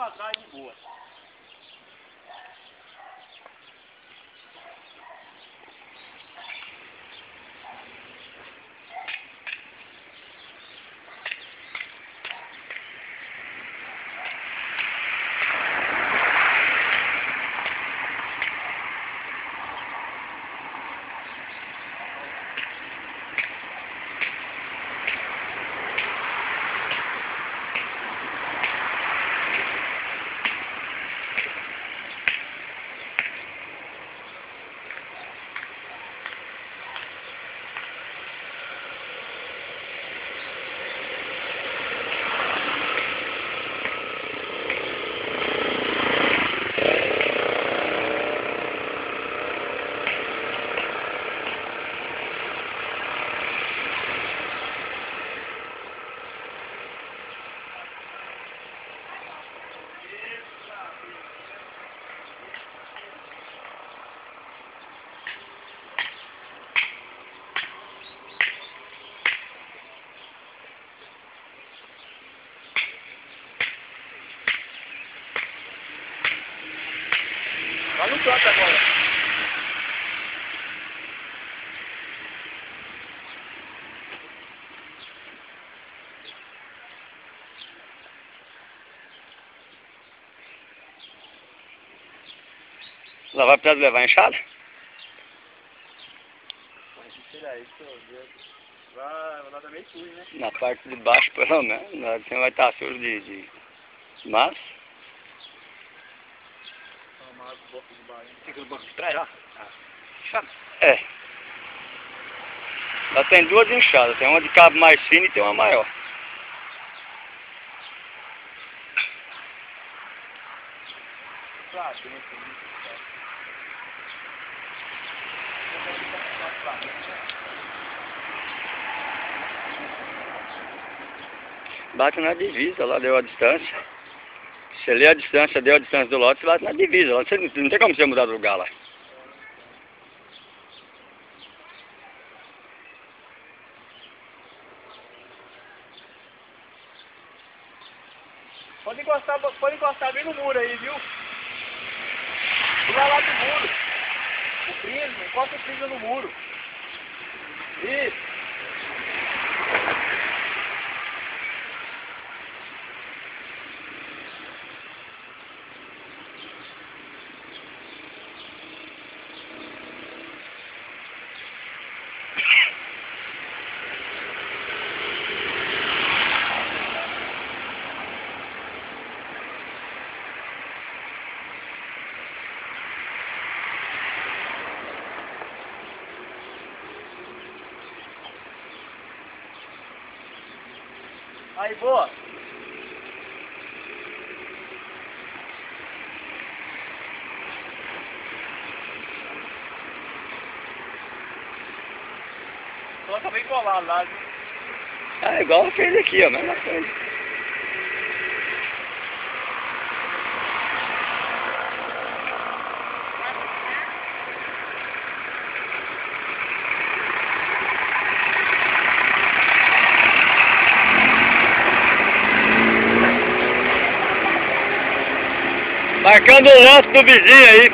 pra trás de boa. Vai no canto agora. Lá vai precisar levar a enxada? Vai lá também sujo, né? Na parte de baixo, pelo menos. Você vai estar sujo de massa. Tomar o bloco de baixo. Fica no banco de trás, ó. É. Lá tem duas enxadas. Tem uma de cabo mais fino e tem uma maior. Claro, Bate na divisa, lá deu a distância. Se ali a distância deu a distância do lote, você bate na divisa. Lá, não tem como você mudar de lugar lá. Pode encostar bem no muro aí, viu? Do lado do muro. O prisma, encosta o prisma no muro. Isso. Aí, boa. Só tá bem colado lá, viu? É igual fez aqui, ó, mesma coisa. Marcando o lance do vizinho aí.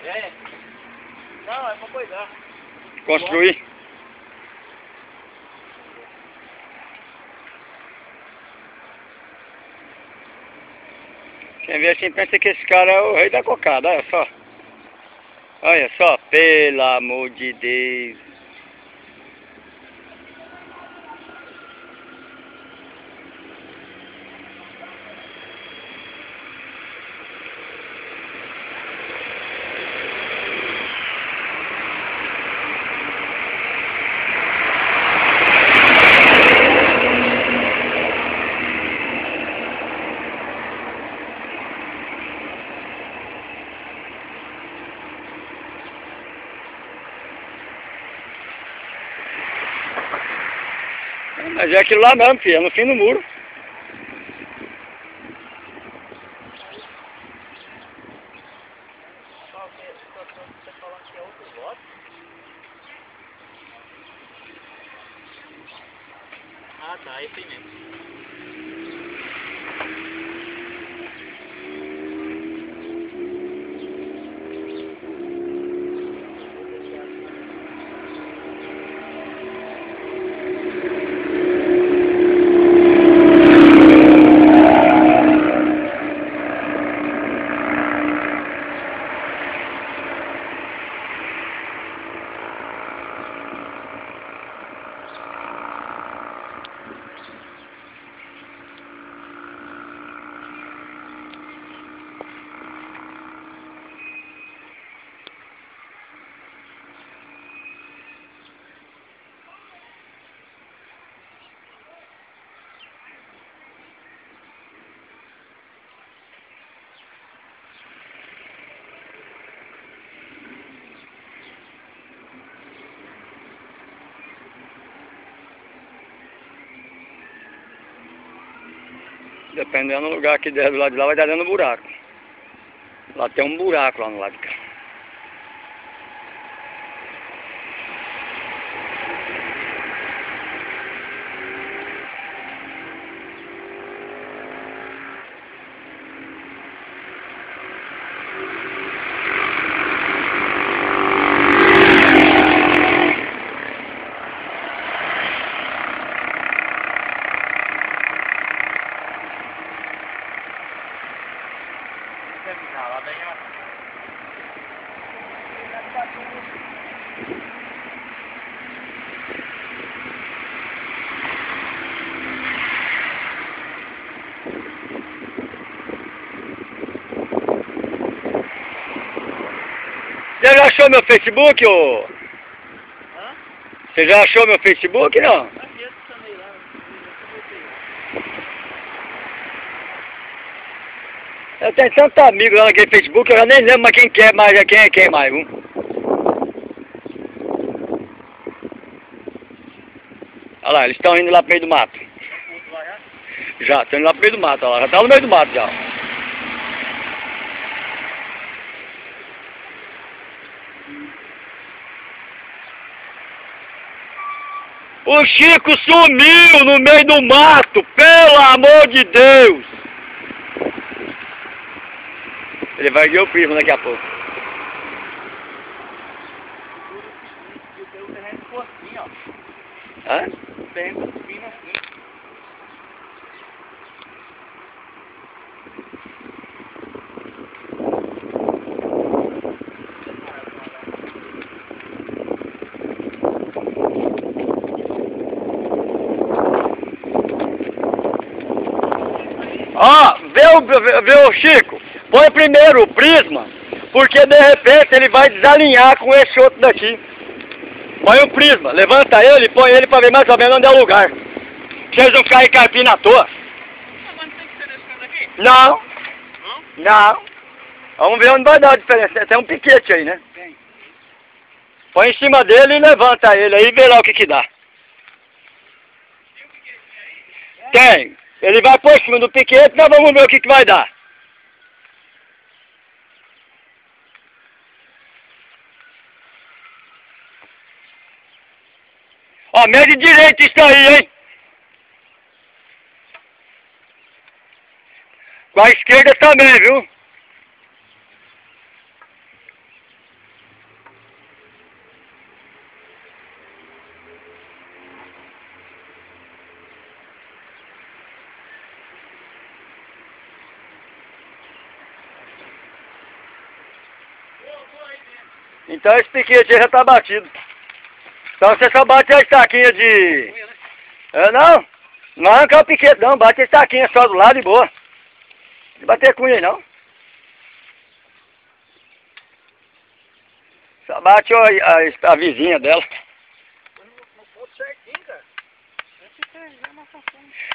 É. Não, é pra cuidar. Construir. Quem vê assim pensa que esse cara é o rei da cocada, olha só. Olha só, pelo amor de Deus. Mas é aquilo lá mesmo, filho, é no fim do muro. Só o quê? Ah, tá, esse aí mesmo. Dependendo do lugar que der do lado de lá, vai dar dentro do buraco. Lá tem um buraco lá no lado de cá. Lá bem, ó. Você já achou meu Facebook, ô? Hã? Você já achou meu Facebook, não? Aqui eu adicionei lá. Eu tenho tanto amigo lá naquele Facebook, eu já nem lembro mais quem quer mais, quem é quem mais, viu? Olha lá, eles estão indo lá pro meio do mato. Já, estão indo lá pro meio do mato, olha lá, já tá no meio do mato já. O Chico sumiu no meio do mato, pelo amor de Deus! Ele vai ver o Prisma daqui a pouco. O terreno ficou assim, ó. Hã? O terreno tá subindo assim. Ó, vê o Chico, põe primeiro o prisma, porque de repente ele vai desalinhar com esse outro daqui. Põe o prisma, levanta ele, põe ele pra ver mais ou menos onde é o lugar. Pra eles não ficarem carpindo à toa. Mas não tem que ser nesse canto aqui? Não, Não? não. Vamos ver onde vai dar a diferença. Tem um piquete aí, né? Tem. Põe em cima dele e levanta ele aí e vê lá o que que dá. Tem. Ele vai por cima do piquete, nós vamos ver o que que vai dar. Ó, mede direito isso aí, hein? Com a esquerda também, viu? Então esse piquete aí já tá batido. Então você só bate a estaquinha de... não, não arrancar o piquete não, bate a estaquinha só do lado e boa. Não bater cunha aí não. Só bate a vizinha dela. Não pode certinho, cara.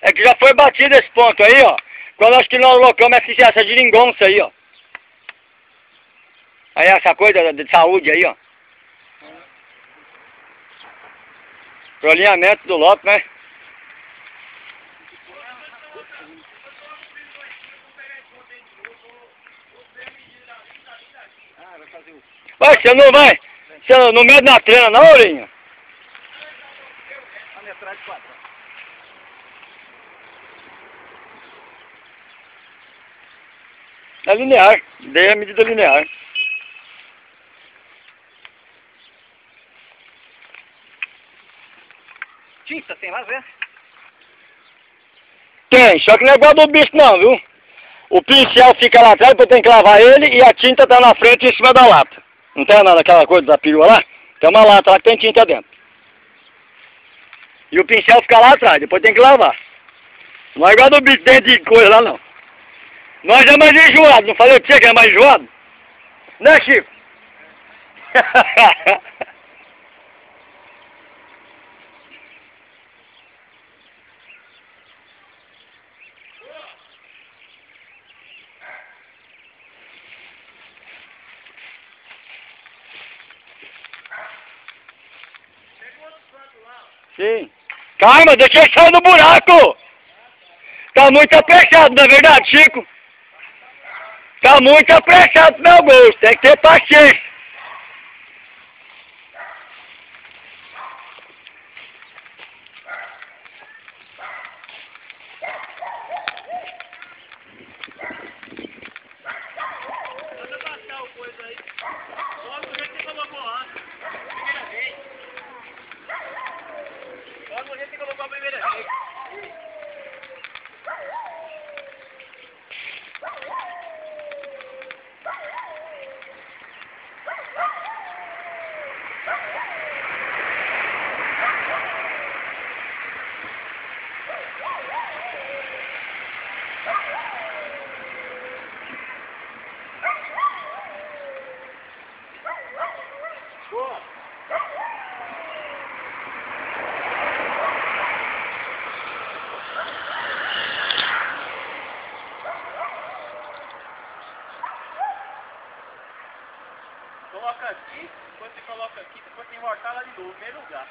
É que já foi batido esse ponto aí, ó. Quando acho que nós colocamos essa geringonça aí, ó. Aí essa coisa de saúde aí, ó. Pro alinhamento do lote, né? Vai, você não vai? Você não mede na trena não, Ourinho? Ali atrás de 4. É linear. Dei a medida linear. Tinta, tem lá, Zé? Tem, só que não é igual do bicho não, viu? O pincel fica lá atrás, depois tem que lavar ele e a tinta tá na frente em cima da lata. Não tem nada aquela coisa da perua lá? Tem uma lata lá que tem tinta dentro. E o pincel fica lá atrás, depois tem que lavar. Não é igual do bicho dentro de coisa lá não. Nós é mais enjoado, não falei pra você que é mais enjoado? Né, Chico? Sim. Calma, deixa ele sair do buraco! Tá muito apressado, não é verdade, Chico? Tá muito apressado pro meu gosto, tem que ter paciência. Deixa eu passar o coisa aí. Logo o jeito que você colocou lá. Primeira vez. Logo o jeito que você colocou a primeira vez. Boa. Coloca aqui, depois você coloca aqui, depois tem que voltar lá de novo, no mesmo lugar.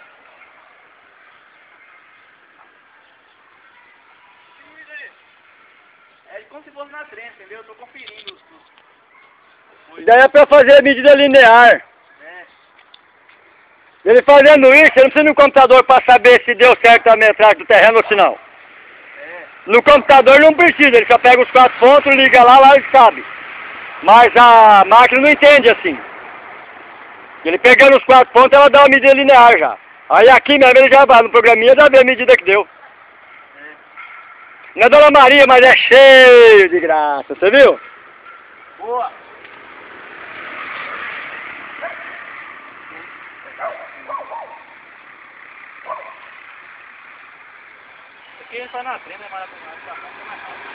É como se fosse na trem, entendeu? Eu tô conferindo os Daí é pra fazer a medida linear. É. Ele fazendo isso, ele não precisa no computador para saber se deu certo a metragem do terreno ou se não. É. No computador não precisa, ele só pega os 4 pontos, liga lá ele sabe. Mas a máquina não entende assim. Ele pegando os 4 pontos, ela dá uma medida linear já. Aí aqui mesmo ele já vai no programinha, já vê a medida que deu. Não é Dona Maria, mas é cheio de graça, você viu? Boa. Aqui ele tá na trema, é maravilhoso. Tá mais rápido.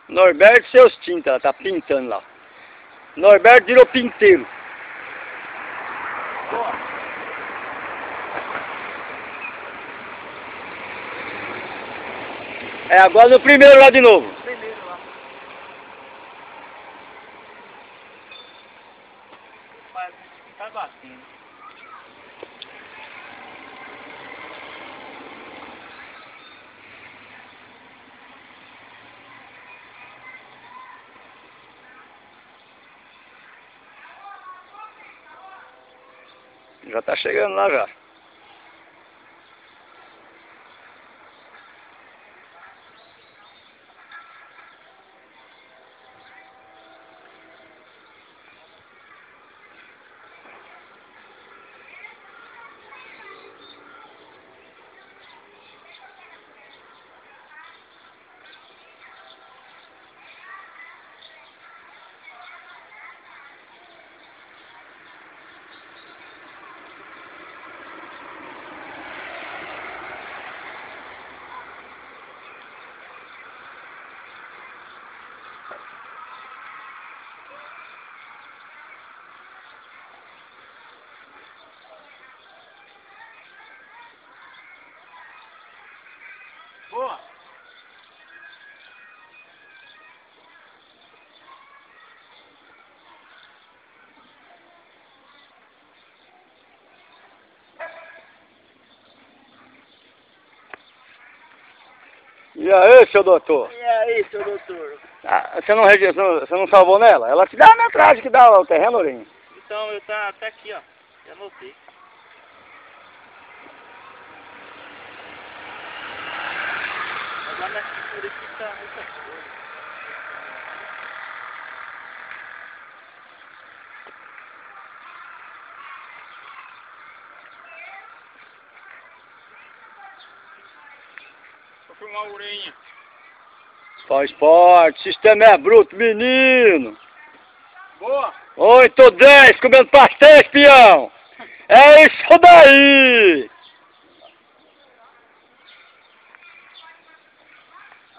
Norberto seus tintas, ela tá pintando lá. Norberto virou pinteiro. Boa. É, agora no primeiro lá de novo. Beleza lá. Tá batendo. Já tá chegando lá já. E aí, seu doutor? E aí, seu doutor? Ah, você não salvou nela? Ela te dá a metragem que dá o terreno, Lourinho. Então, eu tá aqui, ó. Já anotei. Agora na escritura aqui tá muita coisa. Vou filmar a orelha. Faz parte, sistema é bruto, menino. Boa! 8 ou 10 comendo pastel, espião. É isso daí.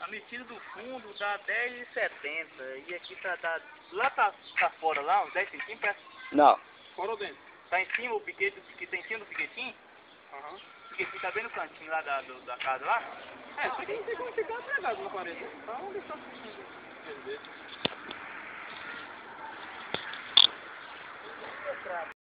A metida do fundo dá 10,70 e aqui tá lá tá fora lá, uns 10 centímetros. Não. Fora ou dentro? Tá em cima o piquete, que tá em cima do piquetinho? Aham. O piquetinho tá bem no cantinho lá da casa lá? É, isso aqui não tem como ficar pregado na parede. Então vamos deixar o